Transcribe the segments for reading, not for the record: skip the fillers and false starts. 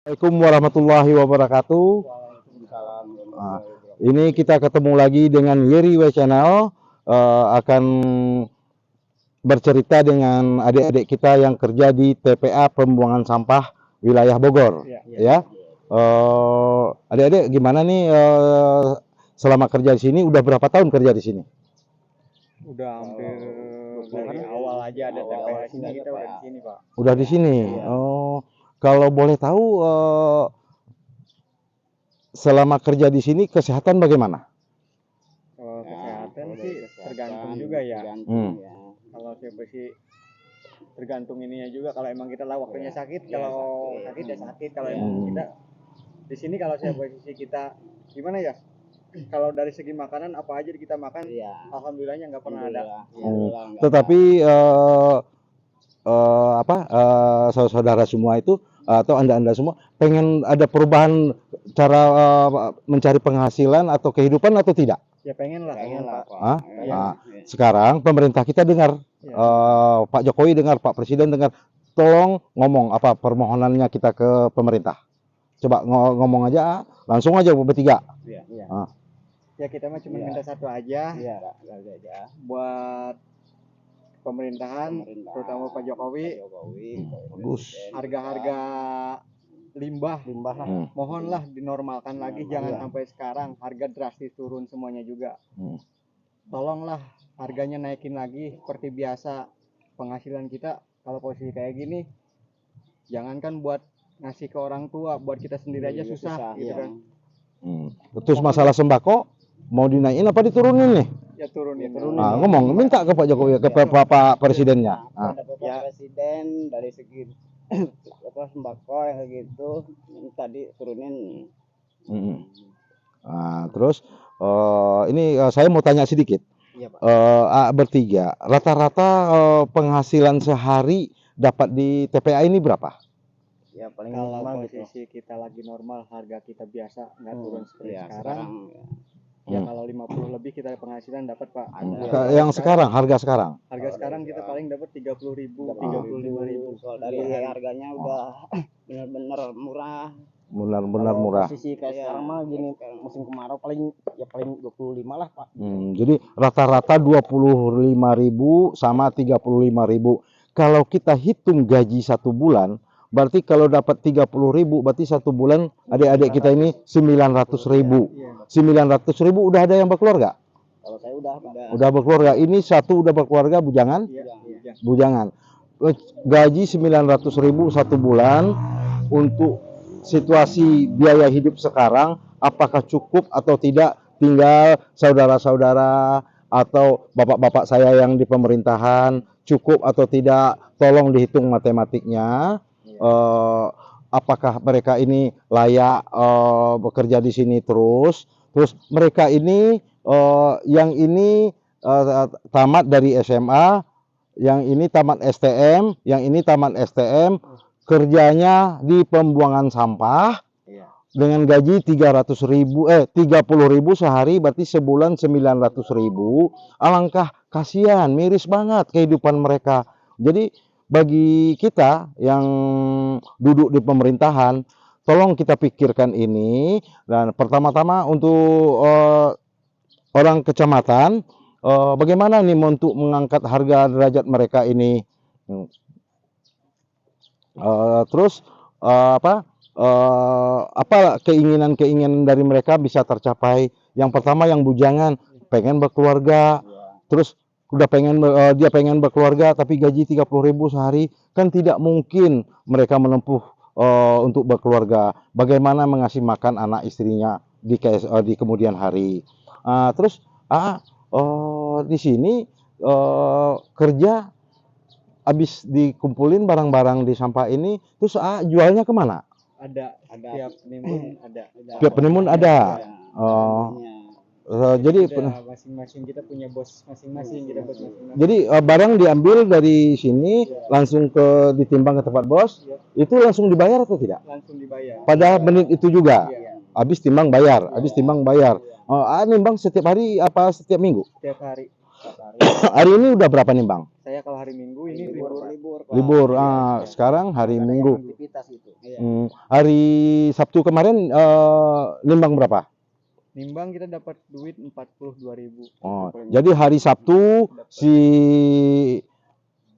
Assalamualaikum warahmatullahi wabarakatuh. Waalaikumsalam Ah, warahmatullahi wabarakatuh. ini kita ketemu lagi dengan Yeri W Channel, akan bercerita dengan adik-adik kita yang kerja di TPA Pembuangan Sampah wilayah Bogor. Ya, adik-adik gimana nih selama kerja di sini? Udah berapa tahun kerja di sini? Udah hampir dari awal aja ada TPA sini, kita udah di sini, Pak. Udah di sini. Iya. Oh, kalau boleh tahu selama kerja di sini kesehatan bagaimana? Kalau kesehatan kalau sih dari kesehatan, tergantung juga ya. tergantung Hmm. ya. Kalau siapa sih tergantung ininya juga. Kalau emang kita lah waktunya sakit, Iya, kalau sakit. sakit ya sakit. Kalau Iya. emang kita di sini, kalau saya posisi kita gimana ya? Kalau dari segi makanan apa aja kita makan, Iya. alhamdulillahnya nggak pernah ada. Alhamdulillah, nggak Tetapi saudara-saudara semua itu atau anda semua pengen ada perubahan cara mencari penghasilan atau kehidupan atau tidak? Ya pengen lah, pengen lah, Pak. Hah? Iya. Ah, sekarang pemerintah kita dengar, Ya. Pak Jokowi dengar, Pak Presiden dengar, tolong ngomong apa permohonannya kita ke pemerintah. Coba ngomong aja, langsung aja bertiga. Iya. Iya. Ah. Ya kita mah cuma Iya. minta satu aja Iya, aja. buat pemerintahan, terutama Pak Jokowi, Bagus. harga-harga limbah lah. mohonlah dinormalkan lagi, jangan Iya. sampai sekarang harga drastis turun semuanya juga. Hmm. Tolonglah harganya naikin lagi seperti biasa. Penghasilan kita kalau posisi kayak gini, jangankan buat ngasih ke orang tua, buat kita sendiri aja susah gitu iya. kan. Terus masalah sembako mau dinaikin apa diturunin nih? Ya turunin. Ngomong minta ke Pak Jokowi, ke Pak Presidennya. Ada Bapak Presiden dari segi sembako yang kayak gitu tadi turunin. Terus ini saya mau tanya sedikit. Iya, Pak. Bertiga, rata-rata penghasilan sehari dapat di TPA ini berapa? Ya paling Kalau normal posisi kita lagi normal, harga kita biasa nggak turun seperti ya, sekarang. Ya kalau 50 lebih kita penghasilan dapat, Pak. Yang sekarang, harga sekarang? Harga sekarang kita paling dapat 30.000, 35.000. Soal dari harganya udah benar-benar murah. Benar-benar murah. Posisi kayak sekarang mah gini, musim kemarau paling 25 lah, Pak. Jadi rata-rata 25.000 sama 35.000. Kalau kita hitung gaji satu bulan, berarti kalau dapat 30.000, berarti satu bulan adik-adik kita ini 900.000. 900.000 udah ada yang berkeluarga? Kalau saya udah berkeluarga. Ini satu udah berkeluarga, bujangan? Iya. Bujangan. Gaji 900.000 satu bulan untuk situasi biaya hidup sekarang, apakah cukup atau tidak? Tinggal saudara-saudara atau bapak-bapak saya yang di pemerintahan cukup atau tidak, tolong dihitung matematiknya. Apakah mereka ini layak bekerja di sini terus mereka ini yang ini tamat dari SMA, yang ini tamat STM, yang ini tamat STM, kerjanya di pembuangan sampah. Dengan gaji 30.000 sehari, berarti sebulan 900.000. Alangkah kasihan, miris banget kehidupan mereka. Jadi bagi kita yang duduk di pemerintahan, tolong kita pikirkan ini. Dan pertama-tama untuk orang kecamatan, bagaimana nih untuk mengangkat harga derajat mereka ini. Terus apa keinginan dari mereka bisa tercapai. Yang pertama yang bujangan pengen berkeluarga, terus udah dia pengen berkeluarga tapi gaji 30.000 sehari, kan tidak mungkin mereka menempuh untuk berkeluarga. Bagaimana mengasih makan anak istrinya di kemudian hari. Terus di sini kerja habis dikumpulin barang-barang di sampah ini, terus jualnya kemana? Ada tiap penimbun ada. Tiap penimbun ada. Jadi masing-masing kita punya bos masing-masing, kita bos masing-masing. Jadi barang diambil dari sini langsung ditimbang ke tempat bos, itu langsung dibayar atau tidak? Langsung dibayar. Pada menit itu juga. Habis timbang bayar, Nimbang nimbang setiap hari apa setiap minggu? Setiap hari. Hari ini udah berapa nih Bang? Saya kalau hari Minggu ini libur. Libur. Sekarang hari Minggu. Aktivitas itu. Iya. Hari Sabtu kemarin nimbang berapa? Nimbang kita dapat duit 42.000. Oh, jadi hari Sabtu si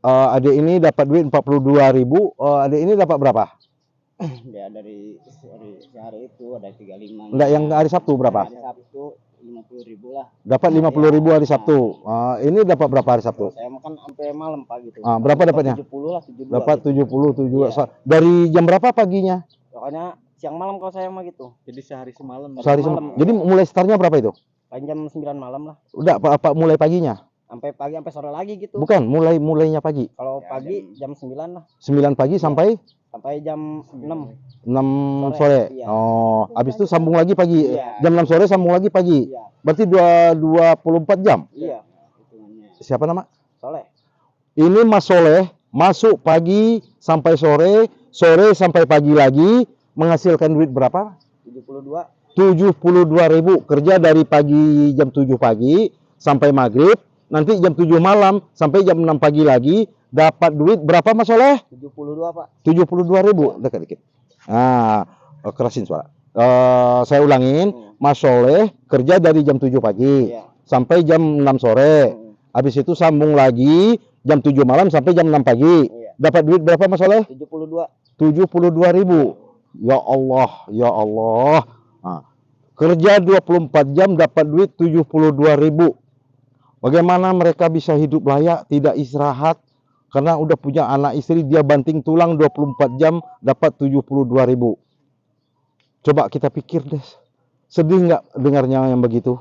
adik ini dapat duit 42.000. Adik ini dapat berapa? Ya dari hari itu ada 35. Enggak, yang hari Sabtu berapa? Hari Sabtu 50.000 lah. Dapat 50.000 hari Sabtu. Ini dapat berapa hari Sabtu? Saya makan sampai malam Pak gitu. Berapa dapatnya? 70 lah, 72. Dapat gitu. 77. Iya. Dari jam berapa paginya? Pokoknya siang malam kalau saya mah gitu. Jadi sehari semalam. Sehari malam. Jadi mulai startnya berapa itu? Paling jam 9 malam lah. Udah apa mulai paginya? Sampai pagi sampai sore lagi gitu. Bukan, mulainya pagi. Kalau pagi jam 9 lah 9 pagi sampai jam 6. 6 sore. Iya. Oh, habis itu sambung lagi pagi. Iya. Jam 6 sore sambung lagi pagi. Iya. Berarti 24 jam. Iya. Hitungannya. Siapa nama? Soleh. Ini Mas Soleh masuk pagi sampai sore, sore sampai pagi lagi, menghasilkan duit berapa? 72. 72.000. Kerja dari pagi jam 7 pagi sampai maghrib, nanti jam 7 malam sampai jam 6 pagi lagi, dapat duit berapa Mas Soleh? 72 Pak. 72.000. Dekat dikit. Kerasin suara. Saya ulangin, Mas Soleh kerja dari jam 7 pagi Iya. sampai jam 6 sore. Habis itu sambung lagi jam 7 malam sampai jam 6 pagi. Iya. Dapat duit berapa Mas Soleh? 72. 72.000. Ya Allah, ya Allah. Kerja 24 jam dapat duit 72.000. Bagaimana mereka bisa hidup layak, tidak istirahat? Karena udah punya anak istri, dia banting tulang 24 jam dapat 72.000. Coba kita pikir deh. Sedih nggak dengarnya yang begitu?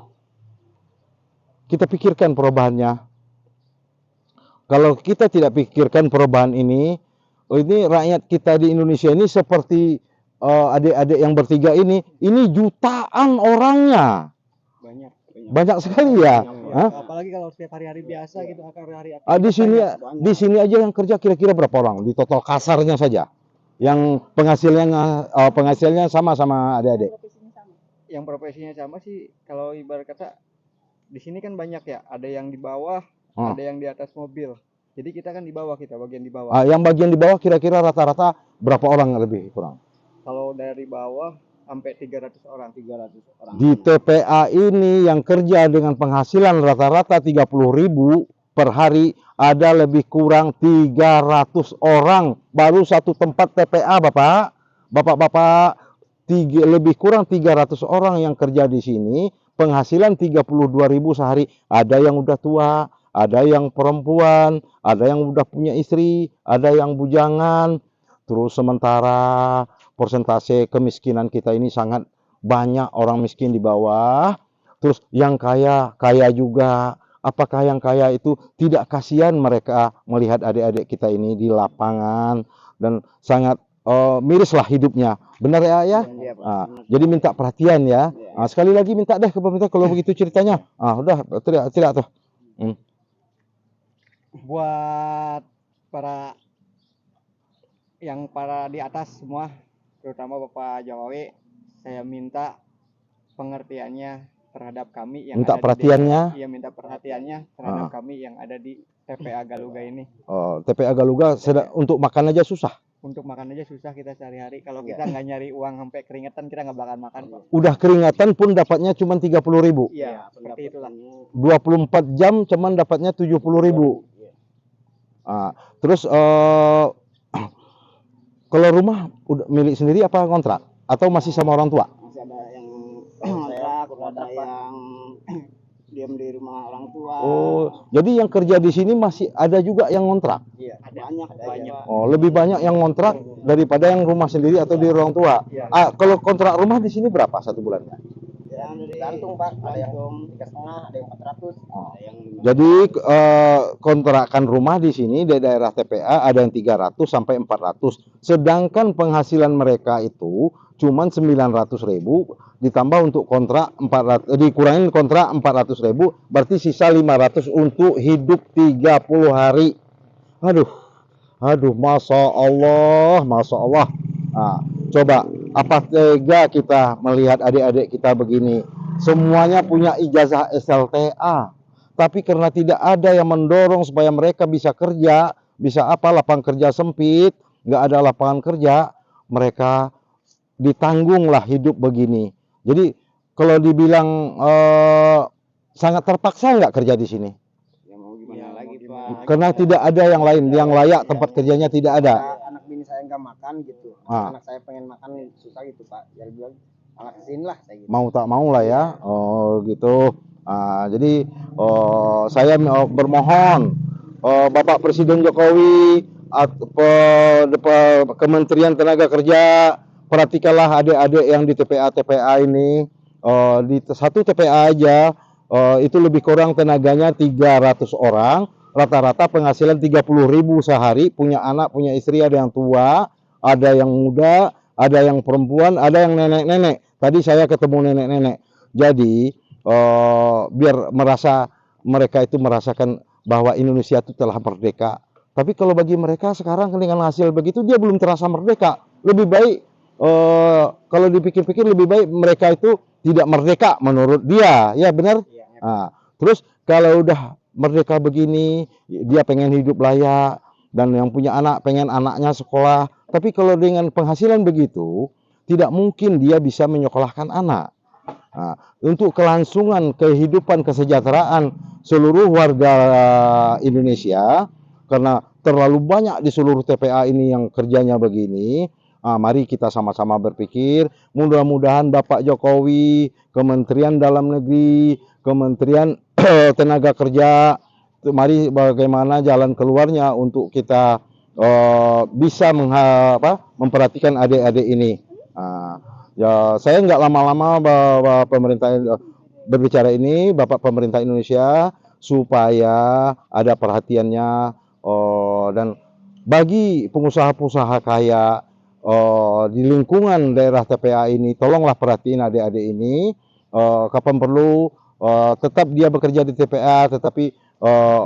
Kita pikirkan perubahannya. Kalau kita tidak pikirkan perubahan ini rakyat kita di Indonesia ini seperti adik-adik yang bertiga ini jutaan orangnya. Banyak sekali ya. Apalagi kalau setiap hari-hari biasa gitu, hari-hari Di sini aja yang kerja kira-kira berapa orang? Di total kasarnya saja. Yang penghasilannya sama adik-adik. yang profesinya sama sih, kalau ibarat kata di sini kan banyak ya, ada yang di bawah, ada yang di atas mobil. Jadi kita kan di bawah, kita bagian di bawah. Yang bagian di bawah kira-kira rata-rata berapa orang lebih kurang? Kalau dari bawah sampai 300 orang. Di TPA ini yang kerja dengan penghasilan rata-rata 30.000 per hari, ada lebih kurang 300 orang. Baru satu tempat TPA Bapak-bapak, lebih kurang 300 orang yang kerja di sini, penghasilan 32.000 sehari. Ada yang udah tua, ada yang perempuan, ada yang udah punya istri, ada yang bujangan. Terus sementara persentase kemiskinan kita ini sangat banyak orang miskin di bawah. Terus yang kaya juga. Apakah yang kaya itu tidak kasihan mereka melihat adik-adik kita ini di lapangan dan sangat mirislah hidupnya. Benar ya? Iya, Jadi minta perhatian ya. Sekali lagi minta deh ke pemerintah kalau begitu ceritanya. Udah tidak tuh. Buat para di atas semua, terutama Bapak Jawawi, saya minta pengertiannya terhadap kami yang minta ada perhatiannya. minta perhatiannya terhadap kami yang ada di TPA Galuga ini. TPA Galuga untuk makan aja susah. Untuk makan aja susah kita sehari-hari. Kalau kita nggak nyari uang sampai keringetan, kita nggak bakal makan, Pak. Udah keringatan pun dapatnya cuma 30.000. Iya, seperti itulah. 24 jam cuman dapatnya 70.000. Terus kalau rumah udah milik sendiri apa kontrak atau masih sama orang tua? Masih ada yang kontrak, ada yang diam di rumah orang tua. Jadi yang kerja di sini masih ada juga yang kontrak. Iya, banyak. Lebih banyak yang kontrak daripada yang rumah sendiri atau di orang tua. Kalau kontrak rumah di sini berapa satu bulannya? Yang tergantung Pak, ada yang 3,5, ada yang 400, ada yang 500. Jadi kontrakan rumah di sini di daerah TPA ada yang 300 sampai 400. Sedangkan penghasilan mereka itu cuman 900.000 ditambah untuk kontrak 400, dikurangin kontrak 400.000, berarti sisa 500 untuk hidup 30 hari. Aduh, masya Allah. Coba apa tega kita melihat adik-adik kita begini. Semuanya punya ijazah SLTA, tapi karena tidak ada yang mendorong supaya mereka bisa kerja, bisa apa, lapangan kerja sempit, nggak ada lapangan kerja, mereka ditanggunglah hidup begini. Jadi kalau dibilang sangat terpaksa nggak kerja di sini? Ya mau gimana Ya, mau lagi gimana Pak? lagi. Karena tidak ada yang lain, yang layak tempat kerjanya tidak ada. Anak bini saya nggak makan gitu. Ah. Anak saya pengen makan susah gitu Pak. Ya bilang anak kesini lah saya gitu. Mau tak mau lah ya. Oh gitu. Jadi saya bermohon Bapak Presiden Jokowi, Kementerian Tenaga Kerja, perhatikanlah adik-adik yang di TPA ini. Di satu TPA aja itu lebih kurang tenaganya 300 orang, rata-rata penghasilan 30.000 sehari, punya anak, punya istri, ada yang tua, ada yang muda, ada yang perempuan, ada yang nenek-nenek. Tadi saya ketemu nenek-nenek. Jadi biar mereka itu merasakan bahwa Indonesia itu telah merdeka. Tapi kalau bagi mereka sekarang dengan hasil begitu dia belum terasa merdeka. Lebih baik kalau dipikir-pikir lebih baik mereka itu tidak merdeka menurut dia. Ya benar. Terus kalau udah merdeka begini, dia pengen hidup layak dan yang punya anak pengen anaknya sekolah. Tapi kalau dengan penghasilan begitu, tidak mungkin dia bisa menyekolahkan anak. Untuk kelangsungan kehidupan kesejahteraan seluruh warga Indonesia, karena terlalu banyak di seluruh TPA ini yang kerjanya begini, mari kita sama-sama berpikir, mudah-mudahan Bapak Jokowi, Kementerian Dalam Negeri, Kementerian Tenaga Kerja, mari bagaimana jalan keluarnya untuk kita bisa memperhatikan adik-adik ini. Ya, saya nggak lama-lama pemerintah berbicara ini, Bapak Pemerintah Indonesia, supaya ada perhatiannya dan bagi pengusaha-pengusaha kaya di lingkungan daerah TPA ini, tolonglah perhatiin adik-adik ini. Kapan perlu tetap dia bekerja di TPA, tetapi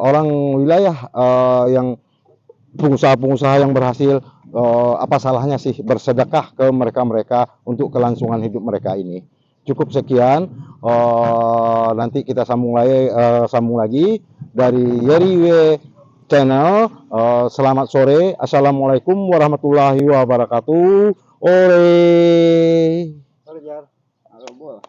orang wilayah yang pengusaha-pengusaha yang berhasil, apa salahnya sih bersedekah ke mereka-mereka untuk kelangsungan hidup mereka ini. Cukup sekian, nanti kita sambung lagi dari Yeriwe Channel. Selamat sore, assalamualaikum warahmatullahi wabarakatuh. Ore. Sorry Jar. Halo, boleh.